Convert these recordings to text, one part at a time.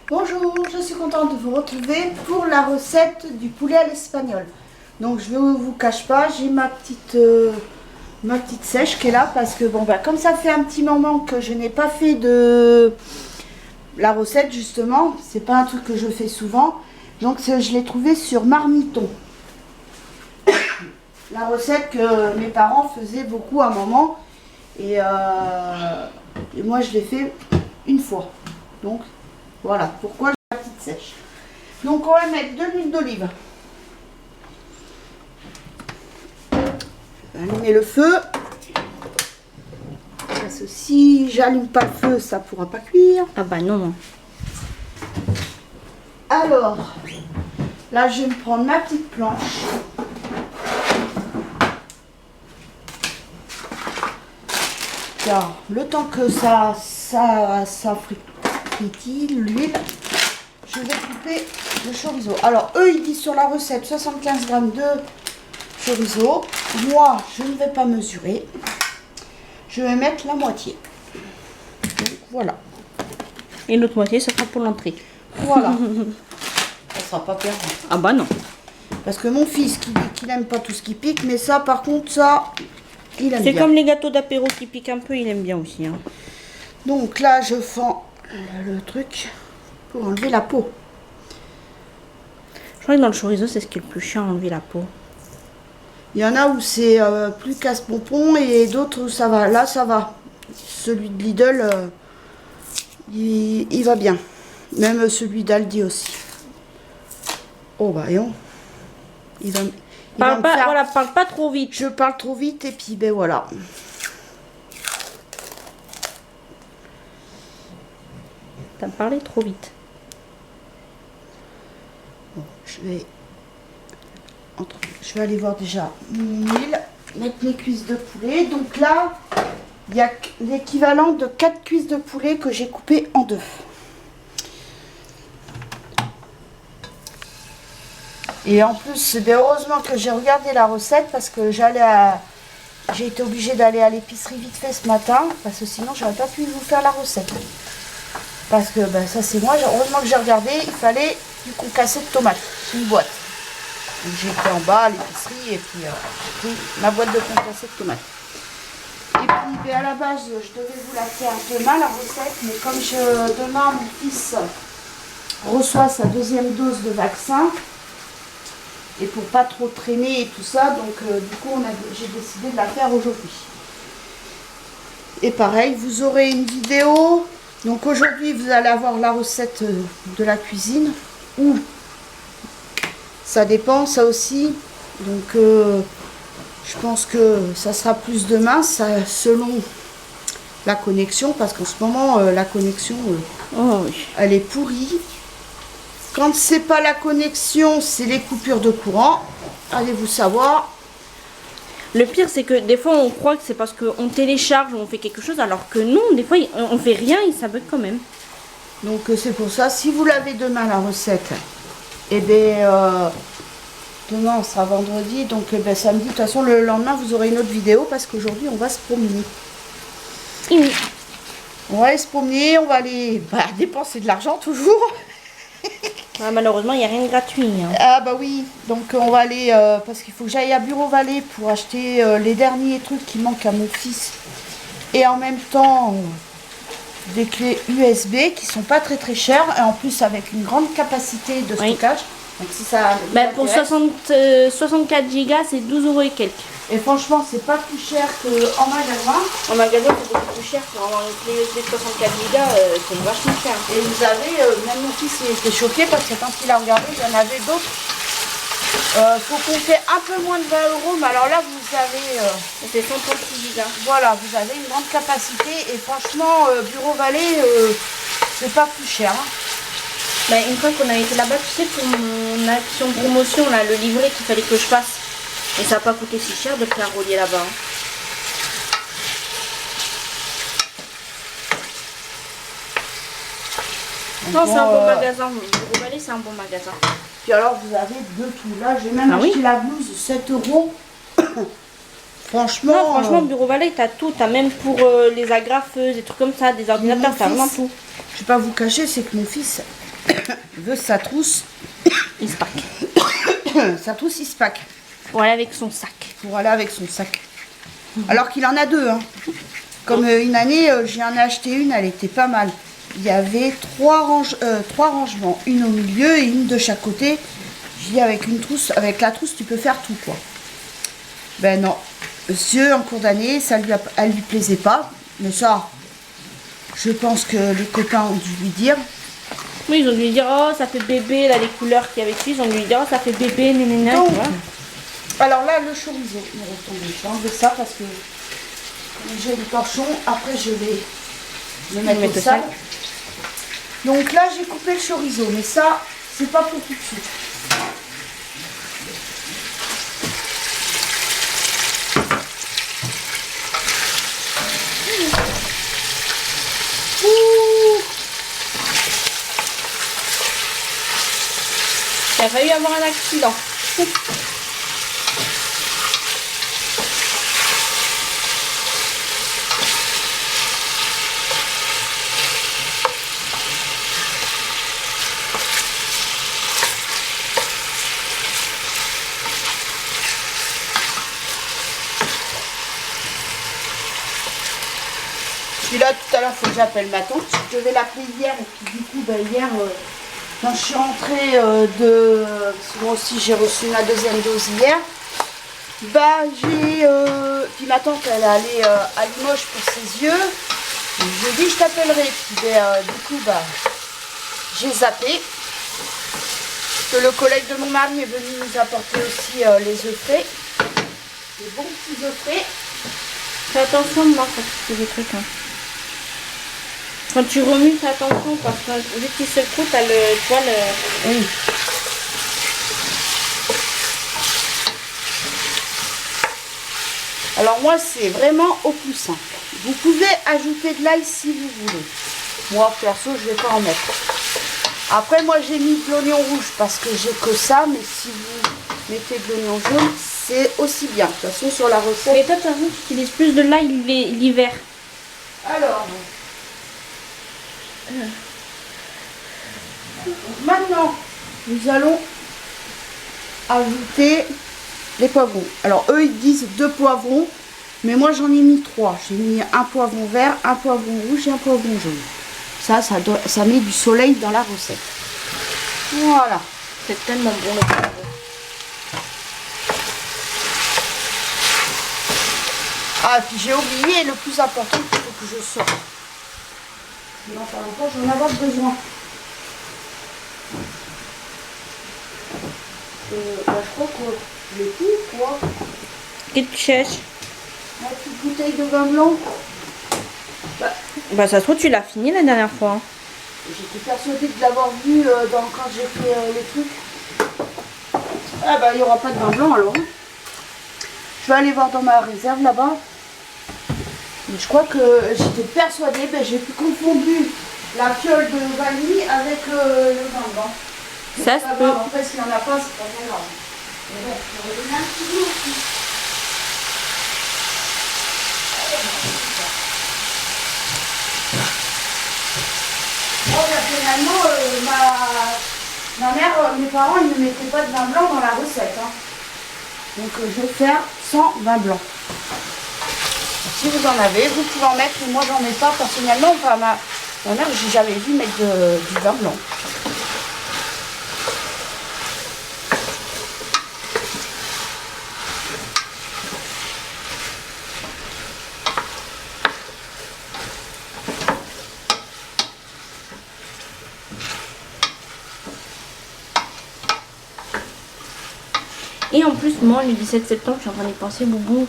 Bonjour, je suis contente de vous retrouver pour la recette du poulet à l'espagnol. Donc je ne vous cache pas, j'ai ma petite sèche qui est là parce que bon bah comme ça fait un petit moment que je n'ai pas fait de la recette justement, c'est pas un truc que je fais souvent, donc je l'ai trouvé sur Marmiton. La recette que mes parents faisaient beaucoup à un moment et moi je l'ai fait une fois. Donc voilà pourquoi j'ai la petite sèche. Donc on va mettre de l'huile d'olive. Je vais allumer le feu. Parce que si j'allume pas le feu, ça pourra pas cuire. Ah bah non. Alors, là je vais me prendre ma petite planche. Car le temps que ça frétille l'huile, je vais couper le chorizo. Alors eux ils disent sur la recette 75 g de chorizo. Moi je ne vais pas mesurer. Je vais mettre la moitié. Donc voilà. Et l'autre moitié, ça sera pour l'entrée. Voilà. Ça sera pas perdu. Ah bah non. Parce que mon fils qui dit qu'il n'aime pas tout ce qui pique, mais ça par contre ça, il aime bien. C'est comme les gâteaux d'apéro qui piquent un peu, il aime bien aussi. Hein. Donc là je fends le truc pour enlever la peau. Je crois que dans le chorizo, c'est ce qui est le plus chiant, enlever la peau. Il y en a où c'est plus casse-pompon et d'autres où ça va. Là, ça va. Celui de Lidl, il va bien. Même celui d'Aldi aussi. Oh, bah, non. Parle pas trop vite. Je parle trop vite et puis, ben voilà. T'as parlé trop vite. Bon, je vais aller voir déjà mon huile, mettre mes cuisses de poulet. Donc là, il y a l'équivalent de 4 cuisses de poulet que j'ai coupées en deux. Et en plus, heureusement que j'ai regardé la recette parce que j'ai été obligée d'aller à l'épicerie vite fait ce matin parce que sinon j'aurais pas pu vous faire la recette. Parce que ben, ça c'est moi, heureusement que j'ai regardé, il fallait du concassé de tomates, une boîte. Donc j'ai été en bas à l'épicerie et puis j'ai pris ma boîte de concassé de tomates. Et puis ben, à la base je devais vous la faire demain la recette, mais comme demain mon fils reçoit sa deuxième dose de vaccin, et pour pas trop traîner et tout ça, donc du coup j'ai décidé de la faire aujourd'hui. Et pareil, vous aurez une vidéo. Donc aujourd'hui vous allez avoir la recette de la cuisine, ou ça dépend ça aussi. Donc je pense que ça sera plus demain, ça, selon la connexion, parce qu'en ce moment la connexion elle est pourrie. Quand c'est pas la connexion, c'est les coupures de courant. Allez-vous savoir. Le pire, c'est que des fois, on croit que c'est parce qu'on télécharge ou on fait quelque chose, alors que non, des fois, on fait rien et ça bug quand même. Donc c'est pour ça, si vous l'avez demain la recette, et bien demain on sera vendredi, donc ben, samedi, de toute façon le lendemain vous aurez une autre vidéo parce qu'aujourd'hui on va se promener. Oui. On va aller se promener, on va aller dépenser de l'argent toujours. Ah, malheureusement, il n'y a rien de gratuit. Hein. Ah bah oui, donc on va aller, parce qu'il faut que j'aille à Bureau Vallée pour acheter les derniers trucs qui manquent à mon fils. Et en même temps, des clés USB qui sont pas très très chères, et en plus avec une grande capacité de stockage. Donc si ça pour 64 Go, c'est 12 € et quelques. Et franchement, c'est pas plus cher qu'en magasin. En magasin, c'est beaucoup plus cher. Pour avoir une clé USB de 64 Go, c'est vachement cher. Et vous avez, même mon fils il était choqué parce que quand il a regardé, il y en avait d'autres. Faut compter un peu moins de 20 €, mais alors là, vous avez... c'est 136 Go. Voilà, vous avez une grande capacité et franchement, Bureau Vallée, c'est pas plus cher. Hein. Ben, une fois qu'on a été là-bas, tu sais, pour mon action promotion, là, le livret qu'il fallait que je fasse. Et ça n'a pas coûté si cher de faire un relier là-bas. Hein. Non, c'est un bon magasin. Bureau Vallée, c'est un bon magasin. Puis alors, vous avez de tout. Là, j'ai même acheté la blouse 7 €. Franchement, non, franchement, Bureau Vallée, t'as tout. T'as même pour les agrafeuses, des trucs comme ça, des ordinateurs, t'as vraiment tout. Je vais pas vous cacher, c'est que mon fils, veut sa trousse. Il se pack. Sa trousse, il se pack. Pour aller avec son sac. Pour aller avec son sac. Alors qu'il en a deux. Hein. Comme une année, j'en ai acheté une, elle était pas mal. Il y avait trois rangements. Une au milieu et une de chaque côté. Je dis avec une trousse, avec la trousse, tu peux faire tout quoi. Ben non. Monsieur, en cours d'année, elle lui plaisait pas. Mais ça, je pense que les copains ont dû lui dire. Oui, ils ont dû lui dire, oh, ça fait bébé, là, les couleurs qu'il y avait dessus, ils ont dû lui dire, oh, ça fait bébé, nénéna, tu vois. Alors là, le chorizo, il est retombé. Je vais enlever ça parce que j'ai le torchon. Après, je vais le mettre au sac. Donc là, j'ai coupé le chorizo, mais ça, c'est pas pour tout de suite. Il a failli avoir un accident. Puis là, tout à l'heure, il faut que j'appelle ma tante. Je devais l'appeler hier. Et puis du coup, ben, hier, quand je suis rentrée moi aussi, j'ai reçu ma deuxième dose hier. Bah, puis ma tante, elle est allée à Limoges pour ses yeux. Je lui ai dit, je t'appellerai. Puis du coup, bah, j'ai zappé. Que le collègue de mon mari est venu nous apporter aussi les œufs frais. Des bons petits œufs frais. Fais attention, moi, quand tu fais des trucs. Hein. Quand tu remues, fais attention, parce que vu qu'il secoue, t'as le poil. Oui. Alors moi, c'est vraiment au plus simple. Vous pouvez ajouter de l'ail si vous voulez. Moi, perso, je ne vais pas en mettre. Après, moi, j'ai mis de l'oignon rouge parce que j'ai que ça. Mais si vous mettez de l'oignon jaune, c'est aussi bien. De toute façon, sur la recette... Mais toi, tu utilises plus de l'ail l'hiver. Alors... Maintenant, nous allons ajouter les poivrons. Alors, eux, ils disent 2 poivrons. Mais moi, j'en ai mis 3. J'ai mis un poivron vert, un poivron rouge et un poivron jaune. Ça met du soleil dans la recette. Voilà. C'est tellement bon le poivron. Ah, puis j'ai oublié le plus important qu'il faut que je sorte. Dans pas longtemps, j'en ai avoir besoin. Bah, je crois que j'ai tout, quoi. Qu'est-ce que tu cherches? La petite bouteille de vin blanc. Bah, ça se trouve, tu l'as fini la dernière fois. J'étais persuadée de l'avoir vu quand j'ai fait les trucs. Ah bah, il n'y aura pas de vin blanc alors. Je vais aller voir dans ma réserve là-bas. Mais je crois que j'étais persuadée, ben, j'ai confondu la fiole de vanille avec le vin blanc. Ça se peut. En fait, s'il n'y en a pas, c'est pas très grave. Mais bon, je vais donner un petit goût aussi. Oh, ben, finalement, ma mère, mes parents, ils ne mettaient pas de vin blanc dans la recette. Hein. Donc, je vais faire sans vin blanc. Si vous en avez, vous pouvez en mettre, mais moi j'en ai pas personnellement. Enfin, ma mère, j'ai jamais vu mettre du vin blanc. Et en plus, moi, le 17 septembre, je suis en train d'y penser, Boubou.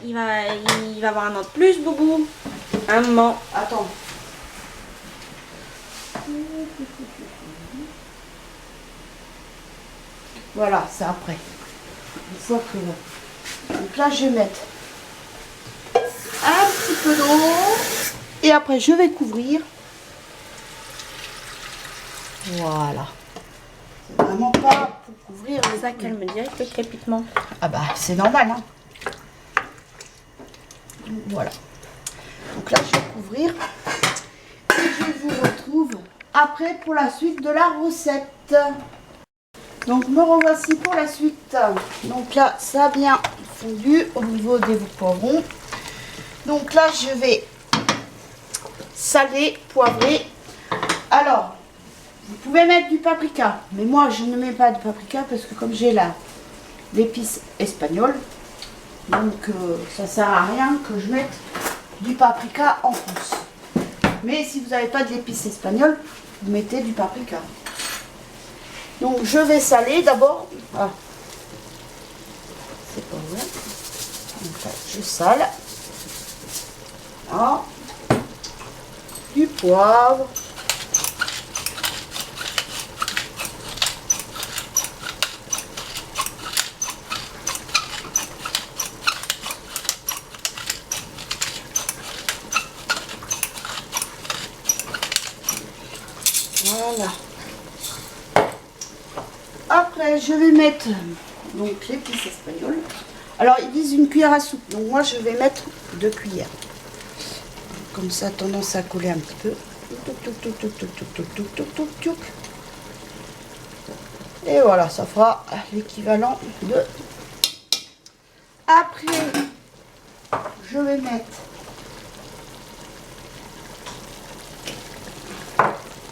Il va avoir un an de plus, Boubou. Un moment. Attends. Voilà, c'est après. Une fois que... Donc là, je vais mettre un petit peu d'eau. Et après, je vais couvrir. Voilà. C'est vraiment pas pour couvrir. Ça calme direct le crépitement. Ah bah, c'est normal, hein. Voilà. Donc là, je vais couvrir. Et je vous retrouve après pour la suite de la recette. Donc me revoici pour la suite. Donc là ça a bien fondu au niveau des poivrons. Donc là je vais saler, poivrer. Alors vous pouvez mettre du paprika, mais moi je ne mets pas de paprika parce que comme j'ai l'épice espagnole, donc ça sert à rien que je mette du paprika en plus. Mais si vous n'avez pas de l'épice espagnole, vous mettez du paprika. Donc je vais saler d'abord. Ah. C'est pas vrai. Donc là, je sale. Ah. Du poivre. Voilà. Après, je vais mettre donc l'épice espagnole. Alors, ils disent une cuillère à soupe. Donc, moi, je vais mettre 2 cuillères. Comme ça, tendance à coller un petit peu. Et voilà, ça fera l'équivalent de... Après, je vais mettre...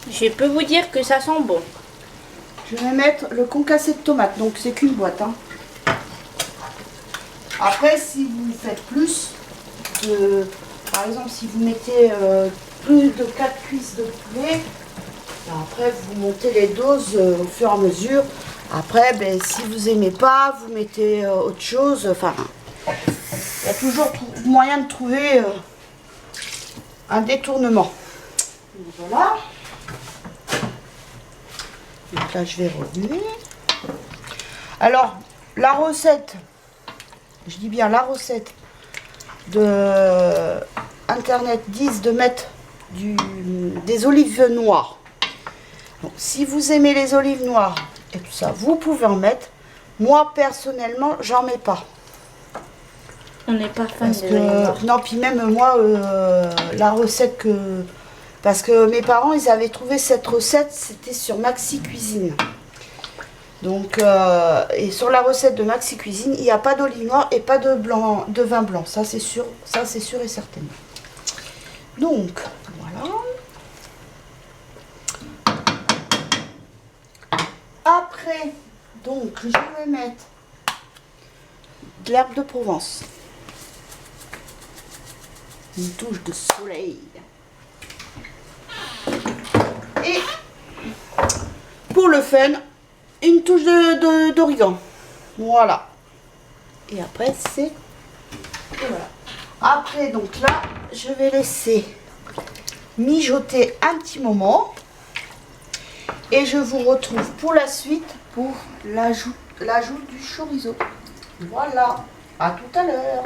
Je peux vous dire que ça sent bon. Je vais mettre le concassé de tomate, donc c'est qu'une boîte. Hein. Après, si vous faites plus, par exemple, si vous mettez plus de 4 cuisses de poulet, ben après vous montez les doses au fur et à mesure. Après, ben, si vous n'aimez pas, vous mettez autre chose. Enfin, il y a toujours moyen de trouver un détournement. Donc, voilà. Donc là, je vais remuer. Alors, la recette, je dis bien la recette de Internet disent de mettre des olives noires. Donc, si vous aimez les olives noires et tout ça, vous pouvez en mettre. Moi, personnellement, j'en mets pas. On n'est pas fan Parce des olives noires. non, puis même moi, la recette que... Parce que mes parents, ils avaient trouvé cette recette, c'était sur Maxi Cuisine. Donc, et sur la recette de Maxi Cuisine, il n'y a pas d'olive noire et pas de vin blanc. Ça, c'est sûr et certain. Donc, voilà. Après, donc, je vais mettre de l'herbe de Provence. Une touche de soleil. Et pour le fun, une touche d'origan. Voilà. Et après, c'est... Voilà. Après, donc là, je vais laisser mijoter un petit moment. Et je vous retrouve pour la suite pour l'ajout du chorizo. Voilà. À tout à l'heure.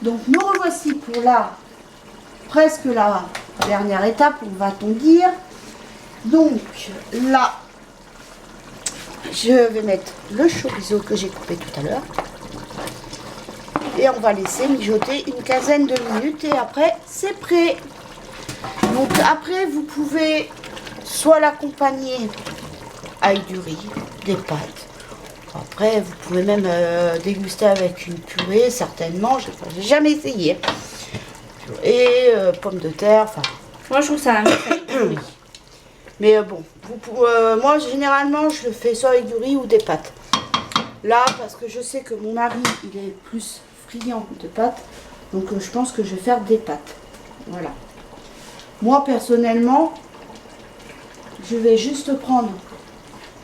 Donc, nous revoici pour presque la dernière étape, va-t-on dire. Donc là, je vais mettre le chorizo que j'ai coupé tout à l'heure. Et on va laisser mijoter une quinzaine de minutes et après, c'est prêt. Donc après, vous pouvez soit l'accompagner avec du riz, des pâtes. Après, vous pouvez même déguster avec une purée, certainement. J'ai jamais essayé. Et pommes de terre, enfin. Moi, je trouve ça un Oui. Mais bon, moi généralement je le fais soit avec du riz ou des pâtes. Là, parce que je sais que mon mari il est plus friand de pâtes, donc je pense que je vais faire des pâtes. Voilà. Moi personnellement, je vais juste prendre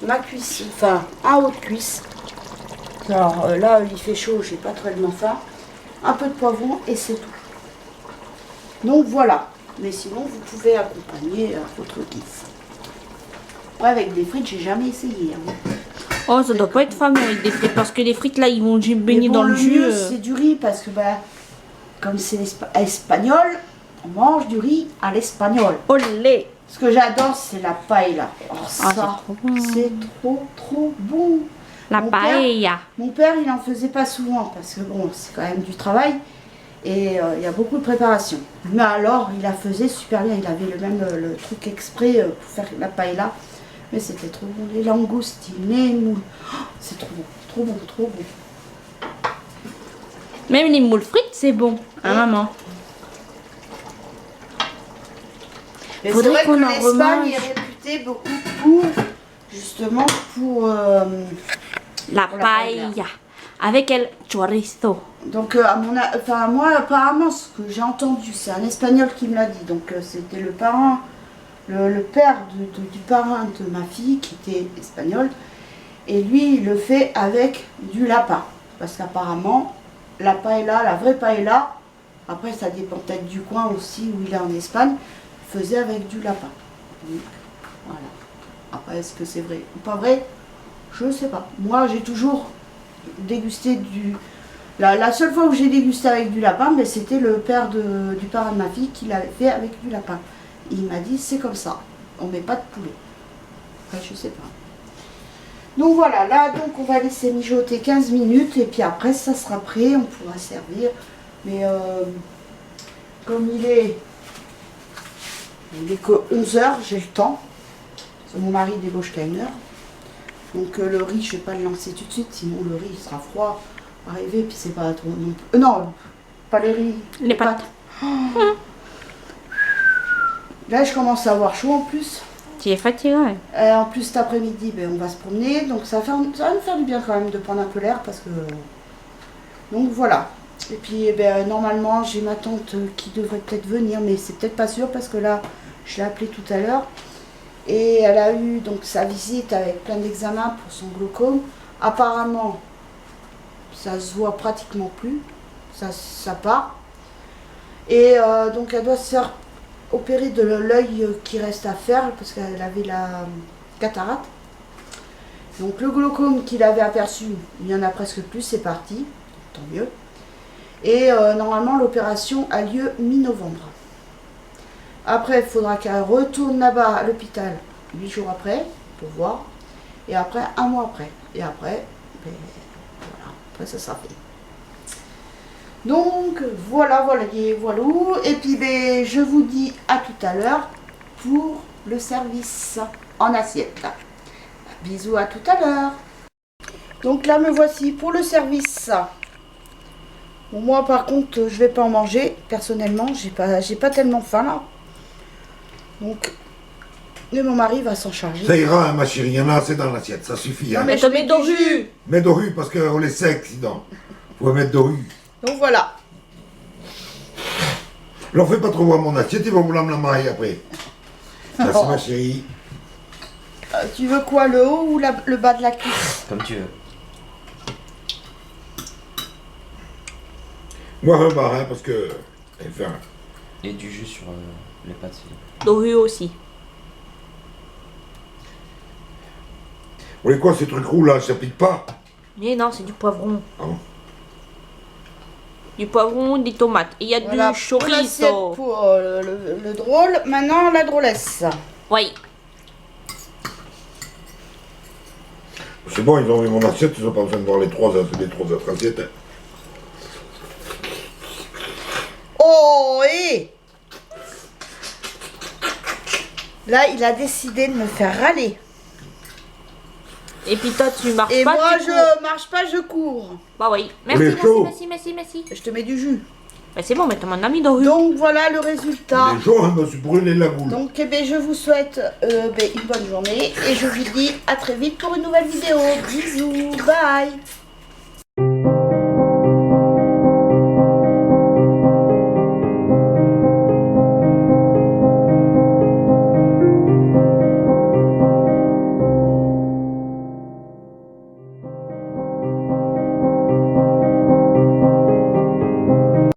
ma cuisse, enfin un haut de cuisse. Alors là, il fait chaud, j'ai pas tellement faim. Un peu de poivron et c'est tout. Donc voilà. Mais sinon, vous pouvez accompagner votre guise. Ouais, avec des frites, j'ai jamais essayé. Hein. Oh, ça doit pas être fameux avec des frites parce que les frites là, ils vont baigner bon, dans le jus. C'est du riz parce que bah, comme c'est espagnol, on mange du riz à l'espagnol. Olé! Ce que j'adore, c'est la paella. Oh, ça, c'est trop bon. La paella. Mon père, il en faisait pas souvent parce que bon, c'est quand même du travail. Et il y a beaucoup de préparation. Mais alors, il la faisait super bien. Il avait le truc exprès pour faire la paella. Mais c'était trop bon. Les langoustines, les moules. Oh, c'est trop bon, trop bon, trop bon. Même les moules frites, c'est bon, hein, maman. Mais c'est Faudrait vrai qu'on que en l'Espagne remange. est réputée beaucoup pour, justement, pour... La Pour la paella. Avec el chorizo. donc, enfin, moi, apparemment, ce que j'ai entendu, c'est un Espagnol qui me l'a dit. Donc, c'était le parrain, le père du parrain de ma fille, qui était espagnol. Et lui, il le fait avec du lapin. Parce qu'apparemment, la paella, la vraie paella, après, ça dépend peut-être du coin aussi où il est en Espagne, faisait avec du lapin. Donc, voilà. Après, est-ce que c'est vrai ou pas vrai? Je ne sais pas. Moi, j'ai toujours dégusté du... La seule fois où j'ai dégusté avec du lapin, mais c'était le père du parrain de ma fille qui l'avait fait avec du lapin. Il m'a dit, c'est comme ça. On met pas de poulet. Après, je sais pas. Donc voilà, là, donc on va laisser mijoter 15 minutes et puis après, ça sera prêt. On pourra servir. Mais comme il est que 11 h, j'ai le temps. Parce que mon mari débauche qu'à 1 h. Donc le riz, je ne vais pas le lancer tout de suite, sinon le riz il sera froid, arrivé, puis c'est pas trop non plus. Non, pas le riz. Les pâtes. Oh. Là, je commence à avoir chaud en plus. Tu es fatiguée. En plus, cet après-midi, ben, on va se promener, donc ça va nous faire du bien quand même de prendre un peu l'air, parce que... Donc voilà. Et puis, ben, normalement, j'ai ma tante qui devrait peut-être venir, mais c'est peut-être pas sûr, parce que là, je l'ai appelée tout à l'heure. Et elle a eu donc sa visite avec plein d'examens pour son glaucome. Apparemment, ça se voit pratiquement plus, ça part. Et donc elle doit se faire opérer de l'œil qui reste à faire parce qu'elle avait la cataracte. Donc le glaucome qu'il avait aperçu, il n'y en a presque plus, c'est parti, tant mieux. Et normalement l'opération a lieu mi-novembre. Après, il faudra qu'elle retourne là-bas à l'hôpital 8 jours après, pour voir. Et après, 1 mois après. Et après, ben, voilà, après ça sera fait. Donc, voilà. Et puis, ben, je vous dis à tout à l'heure pour le service en assiette. Bisous, à tout à l'heure. Donc là, me voici pour le service. Bon, moi, par contre, je vais pas en manger. Personnellement, j'ai pas tellement faim là. Donc, mais mon mari va s'en charger. Ça ira, hein, ma chérie, il y en a assez dans l'assiette, ça suffit. Non, Hein. mais Je mets du jus. Mets de rue parce qu'on les sec sinon. Faut mettre de rue. Donc voilà. Alors fais pas trop voir mon assiette, ils vont me la maille après. Merci Oh. ma chérie. Tu veux quoi, le haut ou le bas de la cuisse? Comme tu veux. Moi un bar, hein, parce que... Enfin, Et du jus sur les pâtes. Doré aussi. vous voulez quoi ces trucs roux là, ça pique pas? Mais non, c'est du poivron. Ah bon? Du poivron, des tomates. Et il y a Voilà, du pour l'assiette, chorizo. pour le drôle. Maintenant, la drôlesse. Oui. C'est bon, ils ont vu mon assiette, ils ont pas besoin de voir les trois autres assiettes. Hein. Oh, et là, il a décidé de me faire râler. Et puis toi, tu marches Et pas. moi, tu cours. je marche pas, je cours. Bah oui. est Merci, chaud. merci. Je te mets du jus. Bah c'est bon, mais t'as mon ami Doré. Donc, voilà le résultat. Les jours, je me suis brûlé la boule. Donc, eh ben, je vous souhaite une bonne journée et je vous dis à très vite pour une nouvelle vidéo. Bisous, bye.